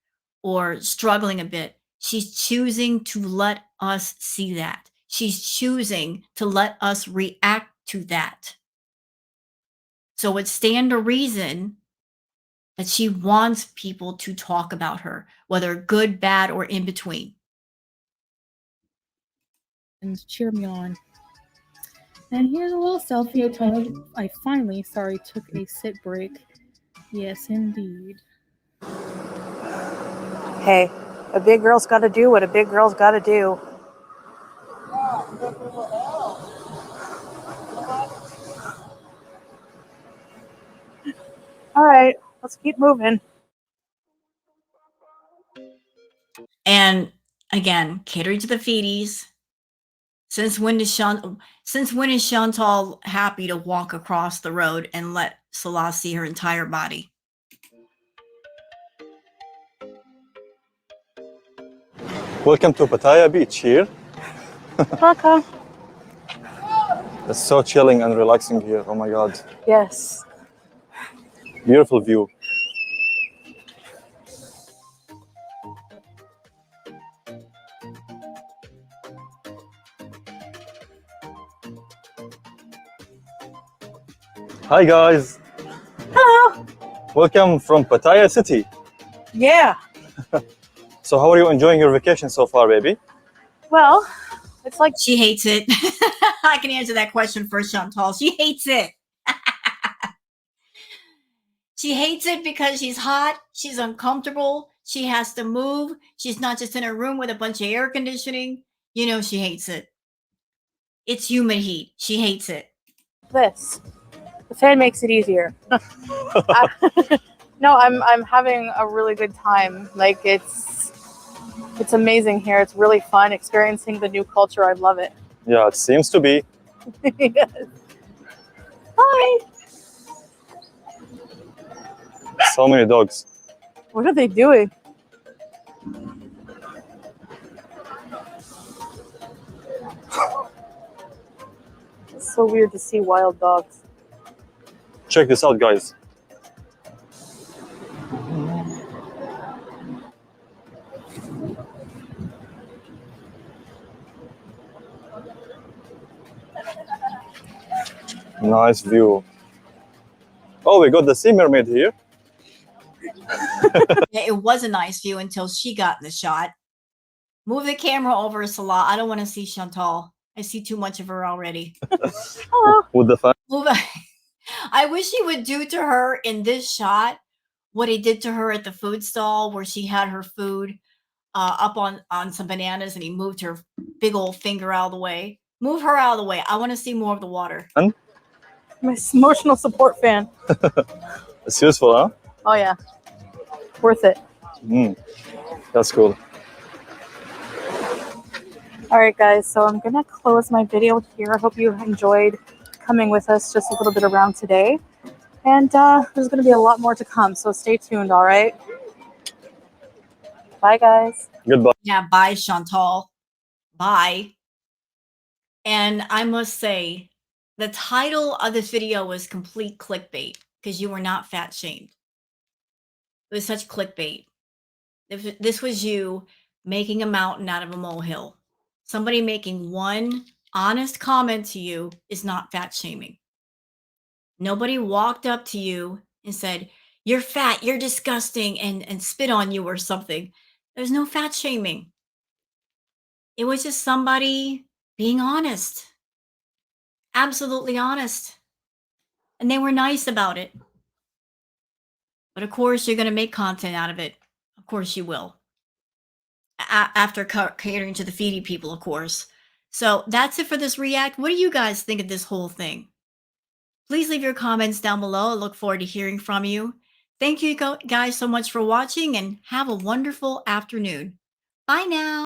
Speaker 1: or struggling a bit, she's choosing to let us see that. She's choosing to let us react to that. So it stand to reason that she wants people to talk about her, whether good, bad, or in between.
Speaker 2: And cheer me on. And here's a little selfie I finally, took a sit break. Yes, indeed.
Speaker 3: Hey, a big girl's got to do what a big girl's got to do. All right, let's keep moving.
Speaker 1: And again, catering to the feeties. Since when is Chantal happy to walk across the road and let Salah see her entire body?
Speaker 4: Welcome to Pattaya Beach here.
Speaker 3: Okay.
Speaker 4: It's so chilling and relaxing here. Oh my God.
Speaker 3: Yes.
Speaker 4: Beautiful view. Hi guys.
Speaker 3: Hello.
Speaker 4: Welcome from Pattaya City.
Speaker 3: Yeah.
Speaker 4: So how are you enjoying your vacation so far, baby?
Speaker 3: Well, it's like
Speaker 1: She hates it. I can answer that question for Chantal. She hates it. She hates it because she's hot, she's uncomfortable, she has to move, she's not just in a room with a bunch of air conditioning. You know she hates it. It's humid heat. She hates it.
Speaker 3: this. The fan makes it easier. No, I'm having a really good time. Like it's amazing here. It's really fun experiencing the new culture. I love it.
Speaker 4: Yeah, it seems to be.
Speaker 3: Yes. Hi.
Speaker 4: So many dogs.
Speaker 3: What are they doing? It's so weird to see wild dogs.
Speaker 4: Check this out, guys. Nice view. Oh, we got the sea mermaid here.
Speaker 1: Yeah, it was a nice view until she got in the shot. Move the camera over, Salah. I don't want to see Chantal. I see too much of her already.
Speaker 3: Hello.
Speaker 4: With the fan.
Speaker 1: Move. I wish he would do to her in this shot what he did to her at the food stall where she had her food up on some bananas and he moved her big old finger out of the way. Move her out of the way. I want to see more of the water.
Speaker 3: My emotional support fan.
Speaker 4: It's useful, huh?
Speaker 3: Oh yeah. Worth it.
Speaker 4: That's cool.
Speaker 3: All right, guys. So I'm gonna close my video here. I hope you enjoyed coming with us just a little bit around today. And there's gonna be a lot more to come. So stay tuned. All right. Bye, guys.
Speaker 4: Goodbye.
Speaker 1: Yeah, bye, Chantal. Bye. And I must say, the title of this video was complete clickbait because you were not fat shamed. It was such clickbait. This was you making a mountain out of a molehill. Somebody making one honest comment to you is not fat shaming. Nobody walked up to you and said, "You're fat, you're disgusting," and spit on you or something. There's no fat shaming. It was just somebody being honest, absolutely honest. And they were nice about it. But of course, you're going to make content out of it. Of course, you will. After catering to the feedy people, of course. So that's it for this react. What do you guys think of this whole thing? Please leave your comments down below. I look forward to hearing from you. Thank you guys so much for watching and have a wonderful afternoon. Bye now.